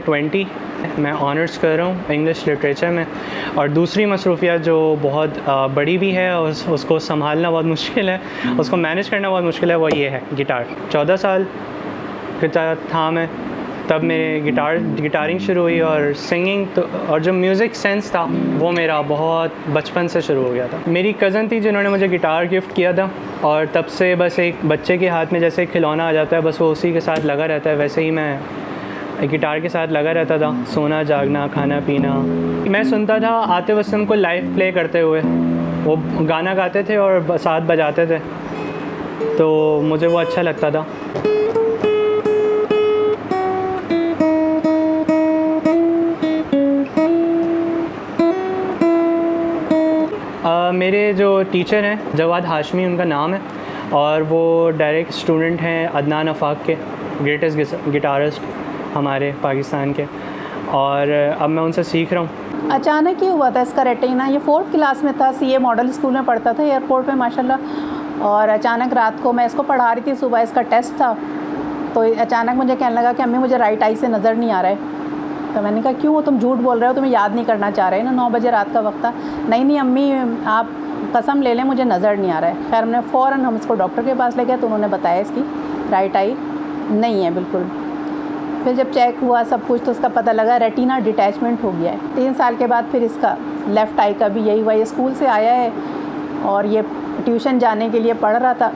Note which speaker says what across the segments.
Speaker 1: 20, मैं ऑनर्स कर रहा हूँ इंग्लिश लिटरेचर में। और दूसरी मसरूफियत जो बहुत बड़ी भी है और उसको संभालना बहुत मुश्किल है, उसको मैनेज करना बहुत मुश्किल है, वो ये है गिटार। 14 साल था मैं, तब मेरे गिटारिंग शुरू हुई और सिंगिंग तो, और जो म्यूज़िक सेंस था वो मेरा बहुत बचपन से शुरू हो गया था। मेरी कज़न थी जिन्होंने मुझे गिटार गिफ्ट किया था, और तब से बस एक बच्चे के हाथ में जैसे खिलौना आ जाता है, बस वो उसी के साथ लगा रहता है, वैसे ही मैं गिटार के साथ लगा रहता था। सोना जागना, खाना पीना। मैं सुनता था आतिफ़ असलम को लाइव प्ले करते हुए, वो गाना गाते थे और साथ बजाते थे, तो मुझे वो अच्छा लगता था। मेरे जो टीचर हैं जवाद हाशमी उनका नाम है, और वो डायरेक्ट स्टूडेंट हैं अदनान आफाक के, ग्रेटेस्ट गिटारिस्ट हमारे पाकिस्तान के, और अब मैं उनसे सीख रहा हूँ।
Speaker 2: अचानक ही हुआ था इसका रेटिना। ये 4th क्लास में था, CA मॉडल स्कूल में पढ़ता था एयरपोर्ट पे माशाल्लाह। और अचानक रात को मैं इसको पढ़ा रही थी, सुबह इसका टेस्ट था, तो अचानक मुझे कहने लगा कि अम्मी मुझे राइट आई से नज़र नहीं आ रहा है। तो मैंने कहा क्यों, तुम झूठ बोल रहे हो, तुम्हें याद नहीं करना चाह रहे ना, 9 बजे रात का वक्त था। नहीं अम्मी आप कसम ले लें, मुझे नज़र नहीं आ रहा है। खैर हमने फ़ौरन हम इसको डॉक्टर के पास ले गए, तो उन्होंने बताया इसकी राइट आई नहीं है बिल्कुल। फिर जब चेक हुआ सब कुछ, तो उसका पता लगा रेटिना डिटैचमेंट हो गया है। 3 साल के बाद फिर इसका लेफ़्ट आई का भी यही हुआ। ये स्कूल से आया है और ये ट्यूशन जाने के लिए पढ़ रहा था,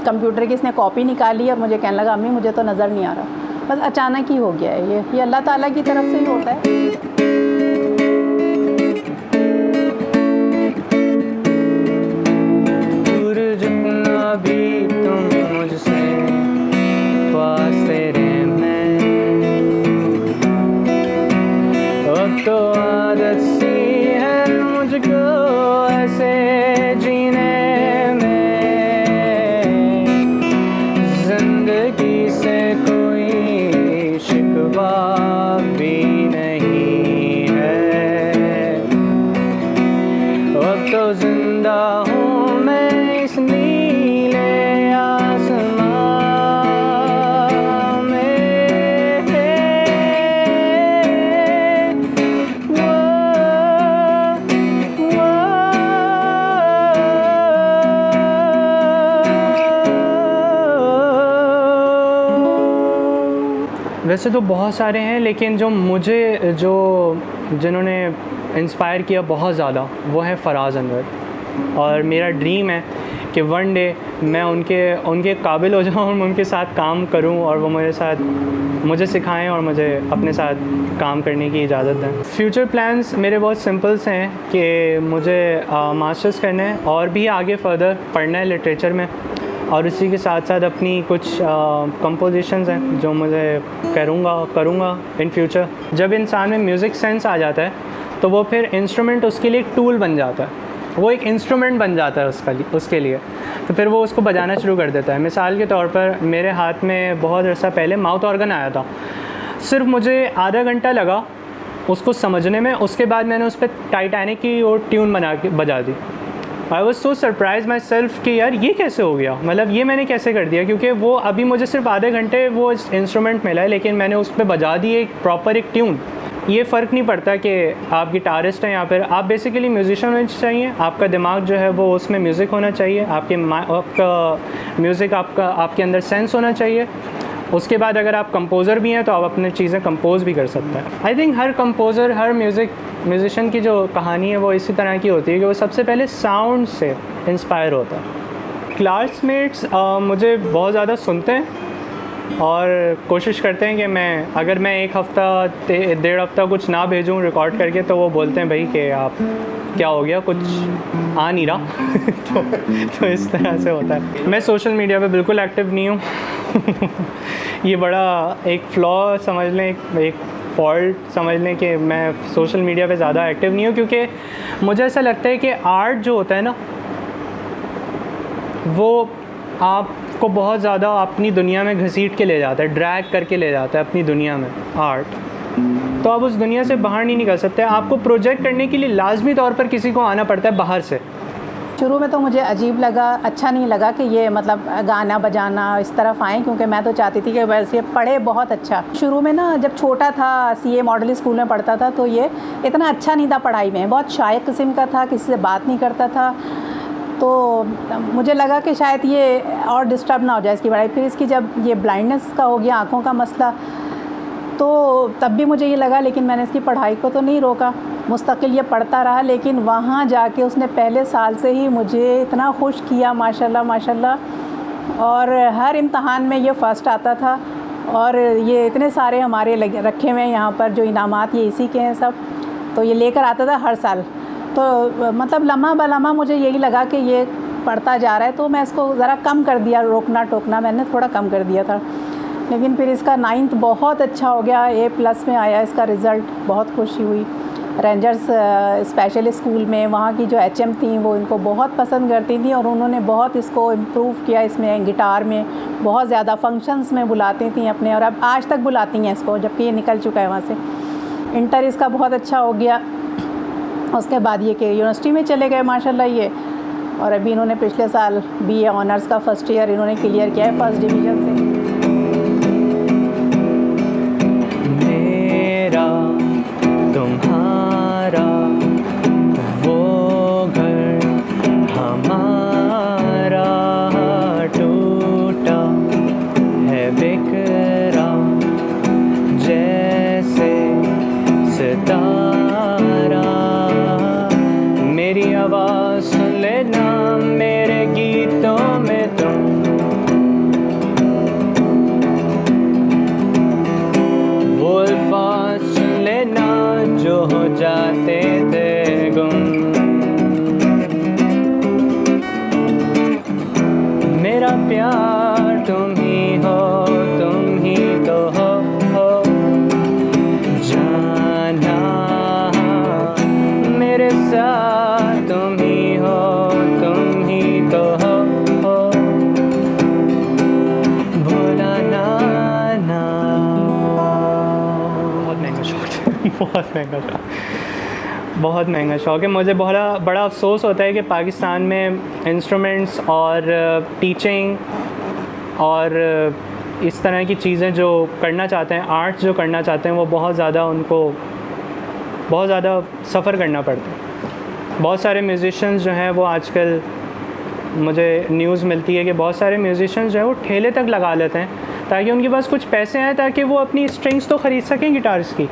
Speaker 2: कंप्यूटर की इसने कॉपी निकाली और मुझे कहने लगा अम्मी मुझे तो नज़र नहीं आ रहा। बस अचानक ही हो गया है ये अल्लाह ताला की तरफ से ही होता है।
Speaker 1: दूर जितना भी तुम मुझसे पास तेरे में, अब तो आदत सी है मुझको ऐसे जीने में, जिंदगी से कोई शिकवा भी नहीं है। अब तो जिंदा हूँ मैं इस नीले आसमां में। वैसे तो बहुत सारे हैं, लेकिन जिन्होंने इंस्पायर किया बहुत ज़्यादा वो है फराज़ अनवर। और मेरा ड्रीम है कि वन डे मैं उनके काबिल हो जाऊँ और मैं उनके साथ काम करूँ, और वो मुझे सिखाएं और मुझे अपने साथ काम करने की इजाज़त दें। फ्यूचर प्लान्स मेरे बहुत सिंपल से हैं कि मुझे मास्टर्स करना है और भी आगे फर्दर पढ़ना है लिटरेचर में, और इसी के साथ साथ अपनी कुछ कंपोजिशंस हैं जो मुझे करूँगा इन फ्यूचर। जब इंसान में म्यूज़िक सेंस आ जाता है तो वो फिर इंस्ट्रूमेंट उसके लिए एक टूल बन जाता है, वो एक इंस्ट्रूमेंट बन जाता है उसके लिए, तो फिर वो उसको बजाना शुरू कर देता है। मिसाल के तौर पर मेरे हाथ में बहुत अर्सा पहले माउथ ऑर्गन आया था, सिर्फ मुझे आधा घंटा लगा उसको समझने में, उसके बाद मैंने उस पर टाइटैनिक की और ट्यून बना के बजा दी। I was so surprise myself कि यार ये कैसे हो गया, मतलब ये मैंने कैसे कर दिया, क्योंकि वो अभी मुझे सिर्फ आधे घंटे वो इंस्ट्रूमेंट मिला है, लेकिन मैंने उस पर बजा दी एक प्रॉपर एक ट्यून। ये फ़र्क नहीं पड़ता कि आप गिटारिस्ट हैं या फिर आप बेसिकली म्यूजिशियन होना चाहिए, आपका दिमाग जो है वो उसमें म्यूज़िक होना चाहिए, आपका म्यूज़िक आपके अंदर सेंस होना चाहिए। उसके बाद अगर आप कंपोज़र भी हैं तो आप अपनी चीज़ें कंपोज़ भी कर सकते हैं। I think her composer, her musician की जो कहानी है वो इसी तरह की होती है कि वो सबसे पहले साउंड से इंस्पायर होता है। क्लासमेट्स मुझे बहुत ज़्यादा सुनते हैं और कोशिश करते हैं कि अगर मैं 1 हफ़्ता 1.5 हफ़्ता कुछ ना भेजूं रिकॉर्ड करके, तो वो बोलते हैं भाई कि आप क्या हो गया, कुछ आ नहीं रहा। तो इस तरह से होता है। मैं सोशल मीडिया पे बिल्कुल एक्टिव नहीं हूँ। ये बड़ा एक फ्लॉ समझ लें, एक फॉल्ट समझ लें कि मैं सोशल मीडिया पे ज़्यादा एक्टिव नहीं हूँ, क्योंकि मुझे ऐसा लगता है कि आर्ट जो होता है ना, वो आपको बहुत ज़्यादा अपनी दुनिया में घसीट के ले जाता है, ड्रैग करके ले जाता है अपनी दुनिया में आर्ट। तो आप उस दुनिया से बाहर नहीं निकल सकते। आपको प्रोजेक्ट करने के लिए लाजमी तौर पर किसी को आना पड़ता है बाहर से।
Speaker 2: शुरू में तो मुझे अजीब लगा, अच्छा नहीं लगा कि ये मतलब गाना बजाना इस तरफ आएँ, क्योंकि मैं तो चाहती थी कि बस ये पढ़े बहुत अच्छा। शुरू में ना जब छोटा था, सीए मॉडल स्कूल में पढ़ता था, तो ये इतना अच्छा नहीं था पढ़ाई में, बहुत शाय किस्म का था, किसी से बात नहीं करता था। तो मुझे लगा कि शायद ये और डिस्टर्ब ना हो जाए इसकी पढ़ाई। फिर इसकी जब ये ब्लाइंडनेस का हो गया, आँखों का मसला, तो तब भी मुझे ये लगा, लेकिन मैंने इसकी पढ़ाई को तो नहीं रोका, मुस्तकिल ये पढ़ता रहा। लेकिन वहाँ जाके उसने पहले साल से ही मुझे इतना खुश किया, माशाल्लाह माशाल्लाह। और हर इम्तहान में ये फ़र्स्ट आता था, और ये इतने सारे हमारे रखे हुए हैं यहाँ पर जो इनामात, ये इसी के हैं सब। तो ये लेकर आता था हर साल। तो मतलब लम्हा बलम्हा मुझे यही लगा कि ये पढ़ता जा रहा है, तो मैं इसको ज़रा कम कर दिया, रोकना टोकना मैंने थोड़ा कम कर दिया था। लेकिन फिर इसका 9th बहुत अच्छा हो गया, A+ में आया इसका रिज़ल्ट, बहुत खुशी हुई। रेंजर्स स्पेशल स्कूल में वहाँ की जो HM थी वो इनको बहुत पसंद करती थी, और उन्होंने बहुत इसको इम्प्रूव किया इसमें, गिटार में बहुत ज़्यादा फंक्शंस में बुलाती थी अपने, और अब आज तक बुलाती हैं इसको, जबकि ये निकल चुका है वहाँ से। इंटर इसका बहुत अच्छा हो गया। उसके बाद ये कि यूनिवर्सिटी में चले गए माशाल्लाह ये, और अभी इन्होंने पिछले साल BA ऑनर्स का फर्स्ट ईयर इन्होंने क्लियर किया है, फर्स्ट डिवीज़न से।
Speaker 1: मेरा तुम्हारा वो घर हमारा टूटा है बिखरा जैसे सितारा। मेरी आवाज़ सुन लेना, मेरे गीतों में तुम वो अल्फाज़ सुन लेना जो हो जाते थे गुम। मेरा प्यार तुम ही हो, तुम ही तो हो जाना, मेरे साथ तुम ही हो, तुम ही तो हो भुलाना ना। बहुत महंगा शौक है बहुत महंगा शौक, बहुत महंगा शौक है। मुझे बहुत बड़ा अफसोस होता है कि पाकिस्तान में इंस्ट्रूमेंट्स और टीचिंग और इस तरह की चीज़ें जो करना चाहते हैं, आर्ट्स जो करना चाहते हैं, वो बहुत ज़्यादा उनको बहुत ज़्यादा सफ़र करना पड़ता है। बहुत सारे म्यूज़िशंस जो हैं वो आजकल, मुझे न्यूज़ मिलती है कि बहुत सारे म्यूज़िशंस जो हैं वो ठेले तक लगा लेते हैं ताकि उनके पास कुछ पैसे आए, ताकि वो अपनी स्ट्रिंग्स तो ख़रीद सकें गिटार्स की।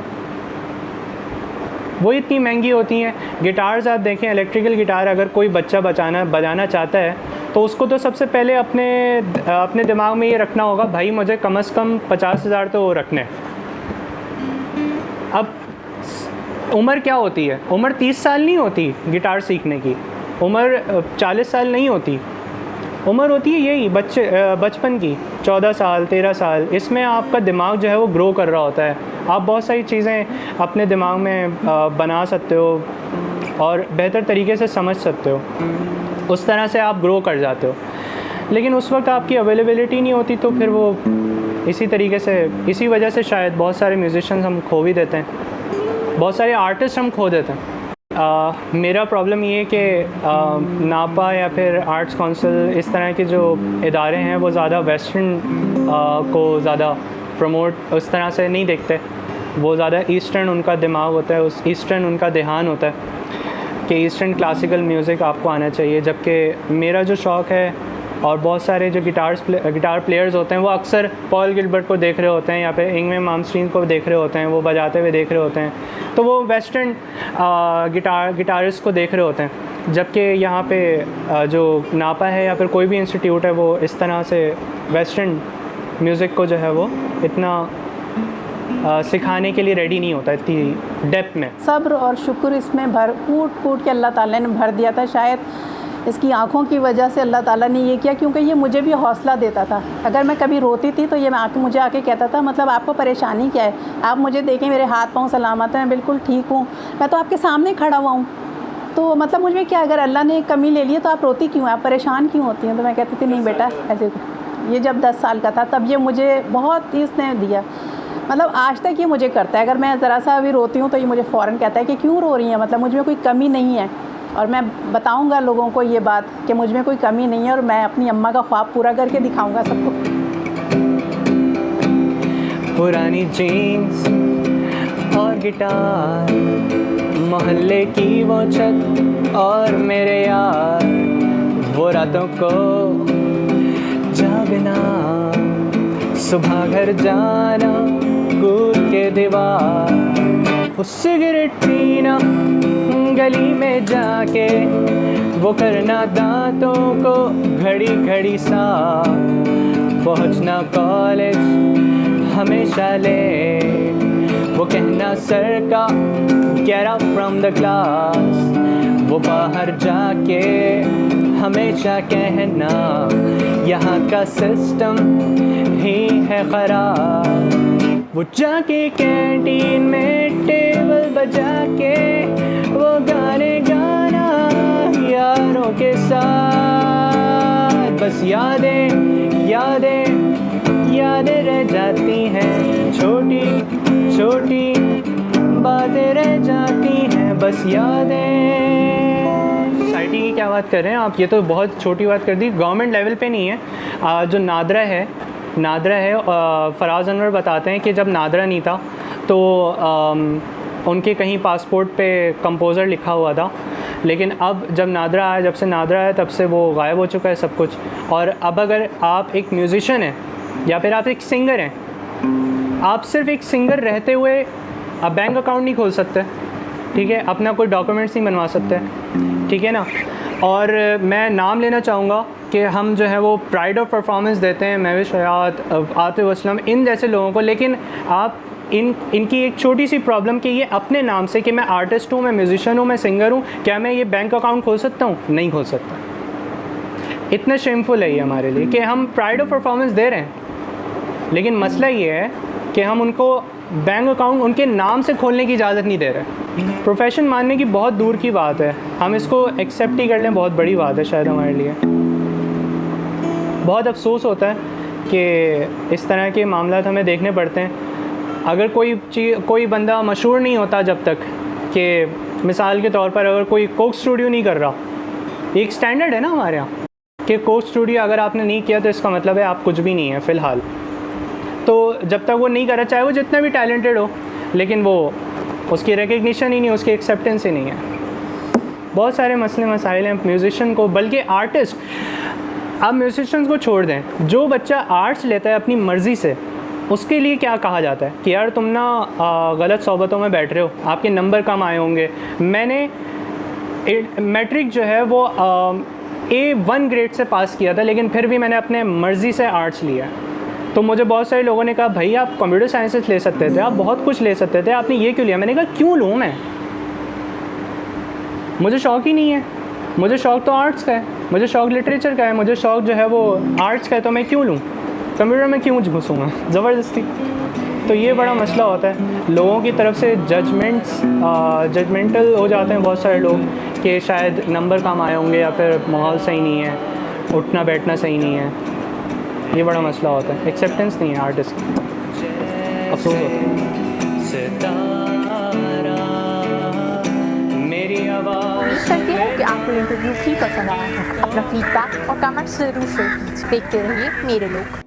Speaker 1: वो इतनी महंगी होती हैं गिटार्स। आप देखें, इलेक्ट्रिकल गिटार अगर कोई बच्चा बजाना चाहता है तो उसको तो सबसे पहले अपने दिमाग में ये रखना होगा, भाई मुझे कम से कम 50,000 तो वो रखने। अब उम्र क्या होती है? उम्र 30 साल नहीं होती गिटार सीखने की, उम्र 40 साल नहीं होती, उम्र होती है यही बचपन की 14 साल 13 साल। इसमें आपका दिमाग जो है वो ग्रो कर रहा होता है, आप बहुत सारी चीज़ें अपने दिमाग में बना सकते हो और बेहतर तरीके से समझ सकते हो, उस तरह से आप ग्रो कर जाते हो। लेकिन उस वक्त आपकी अवेलेबिलिटी नहीं होती, तो फिर वो इसी तरीके से, इसी वजह से शायद बहुत सारे म्यूज़िशियंस हम खो भी देते हैं, बहुत सारे आर्टिस्ट हम खो देते हैं। मेरा प्रॉब्लम ये है कि नापा या फिर आर्ट्स काउंसिल इस तरह के जो इदारे हैं वो ज़्यादा वेस्टर्न को ज़्यादा प्रमोट उस तरह से नहीं देखते, वो ज़्यादा ईस्टर्न उनका दिमाग होता है, उस ईस्टर्न उनका ध्यान होता है कि ईस्टर्न क्लासिकल म्यूज़िक आपको आना चाहिए। जबकि मेरा जो शौक़ है और बहुत सारे जो गिटार प्लेयर्स होते हैं वो अक्सर पॉल गिलबर्ट को देख रहे होते हैं या फिर इंगवे मामस्टीन को देख रहे होते हैं, वो बजाते हुए देख रहे होते हैं, तो वो वेस्टर्न गिटारिस्ट को देख रहे होते हैं। जबकि यहाँ पे जो नापा है या फिर कोई भी इंस्टीट्यूट है वो इस तरह से वेस्टर्न म्यूज़िक को जो है वो इतना सिखाने के लिए रेडी नहीं होता इतनी डेप्थ में।
Speaker 2: सब्र और शुक्र इसमें कूट के अल्लाह ताला ने भर दिया था। शायद इसकी आँखों की वजह से अल्लाह ताला ने ये किया, क्योंकि ये मुझे भी हौसला देता था। अगर मैं कभी रोती थी तो ये मुझे आके कहता था, मतलब आपको परेशानी क्या है, आप मुझे देखें, मेरे हाथ पाँव सलामत हैं, बिल्कुल ठीक हूँ, मैं तो आपके सामने खड़ा हुआ हूँ, तो मतलब मुझ में क्या, अगर अल्लाह ने कमी ले ली है तो आप रोती क्यों, आप परेशान क्यों होती हैं? तो मैं कहती थी नहीं बेटा ऐसे। ये जब 10 साल का था तब ये मुझे बहुत इसने दिया, मतलब आज तक ये मुझे करता है। अगर मैं ज़रा सा भी रोती हूँ तो ये मुझे फ़ौरन कहता है कि क्यों रो रही हैं, मतलब मुझ में कोई कमी नहीं है। और मैं बताऊंगा लोगों को ये बात कि मुझ में कोई कमी नहीं है और मैं अपनी अम्मा का ख्वाब पूरा करके दिखाऊंगा सबको।
Speaker 1: पुरानी जीन्स और गिटार, मोहल्ले की वो छत और मेरे यार, वो रातों को जागना, सुबह घर जाना कूद के दीवार, वो सिगरेट पीना गली में जाके, वो करना दांतों को घड़ी घड़ी सा, पहुंचना कॉलेज हमेशा ले, वो कहना सर का get up from the class, वो बाहर जाके हमेशा कहना यहाँ का सिस्टम ही है खराब, वो जाके कैंटीन में टेबल बजा के वो गाने गाना यारों के साथ, बस यादें यादें यादें रह जाती हैं, छोटी छोटी बातें रह जाती हैं, बस यादें। सोसाइटी की क्या बात कर रहे हैं आप, ये तो बहुत छोटी बात कर दी, गवर्नमेंट लेवल पे नहीं है। जो नादरा है फराज अनवर बताते हैं कि जब नादरा नहीं था तो उनके कहीं पासपोर्ट पे कंपोज़र लिखा हुआ था, लेकिन अब जब नादरा आया, जब से नादरा आया तब से वो गायब हो चुका है सब कुछ। और अब अगर आप एक म्यूज़िशियन हैं या फिर आप एक सिंगर हैं, आप सिर्फ एक सिंगर रहते हुए आप बैंक अकाउंट नहीं खोल सकते, ठीक है, अपना कोई डॉक्यूमेंट्स नहीं बनवा सकते, ठीक है ना। और मैं नाम लेना चाहूँगा कि हम जो है वो प्राइड ऑफ परफॉर्मेंस देते हैं महविश हयात, आतिफ असलम, इन जैसे लोगों को, लेकिन आप इनकी एक छोटी सी प्रॉब्लम कि ये अपने नाम से कि मैं आर्टिस्ट हूँ, मैं म्यूज़िशियन हूँ, मैं सिंगर हूँ, क्या मैं ये बैंक अकाउंट खोल सकता हूँ? नहीं खोल सकता। इतना शेमफुल है ये हमारे लिए कि हम प्राइड ऑफ परफॉर्मेंस दे रहे हैं, लेकिन मसला ये है कि हम उनको बैंक अकाउंट उनके नाम से खोलने की इजाज़त नहीं दे रहे। प्रोफेशन मानने की बहुत दूर की बात है, हम इसको एक्सेप्ट ही कर लें, बहुत बड़ी बात है शायद हमारे लिए। बहुत अफसोस होता है कि इस तरह के मामलात हमें देखने पड़ते हैं। अगर कोई बंदा मशहूर नहीं होता जब तक, कि मिसाल के तौर पर अगर कोई कोक स्टूडियो नहीं कर रहा, एक स्टैंडर्ड है ना हमारे यहाँ कि कोक स्टूडियो अगर आपने नहीं किया तो इसका मतलब है आप कुछ भी नहीं है फ़िलहाल। तो जब तक वो नहीं करा, चाहे वो जितना भी टैलेंटेड हो, लेकिन वो उसकी रिकग्निशन ही नहीं, उसकी एक्सेप्टेंस ही नहीं है। बहुत सारे मसले मसाइल हैं म्यूज़िशियन को, बल्कि आर्टिस्ट। आप म्यूज़िशियंस को छोड़ दें, जो बच्चा आर्ट्स लेता है अपनी मर्ज़ी से, उसके लिए क्या कहा जाता है कि यार तुम ना गलत सोबतों में बैठ रहे हो, आपके नंबर कम आए होंगे। मैंने मैट्रिक जो है वो A1 ग्रेड से पास किया था, लेकिन फिर भी मैंने अपने मर्ज़ी से आर्ट्स लिया। तो मुझे बहुत सारे लोगों ने कहा भाई आप कंप्यूटर साइंसेस ले सकते थे, आप बहुत कुछ ले सकते थे, आपने ये क्यों लिया? मैंने कहा क्यों लूँ मैं, मुझे शौक़ ही नहीं है। मुझे शौक़ तो आर्ट्स का है, मुझे शौक़ लिटरेचर का है, मुझे शौक़ जो है वो आर्ट्स का है, तो मैं क्यों लूँ कंप्यूटर में, क्यों घुसूँगा ज़बरदस्ती। तो ये बड़ा मसला होता है, लोगों की तरफ से जजमेंटल हो जाते हैं बहुत सारे लोग कि शायद नंबर कम आए होंगे या फिर माहौल सही नहीं है, उठना बैठना सही नहीं है। ये बड़ा मसला होता है, एक्सेप्टेंस नहीं है आर्टिस्ट की, अफसोस होता है।
Speaker 3: उम्मीद करती हूँ कि आपको इंटरव्यू भी पसंद आया हो। अपना फीडबैक और कमेंट्स ज़रूर शेयर कीजिए। देखते रहिए मेरे लोग।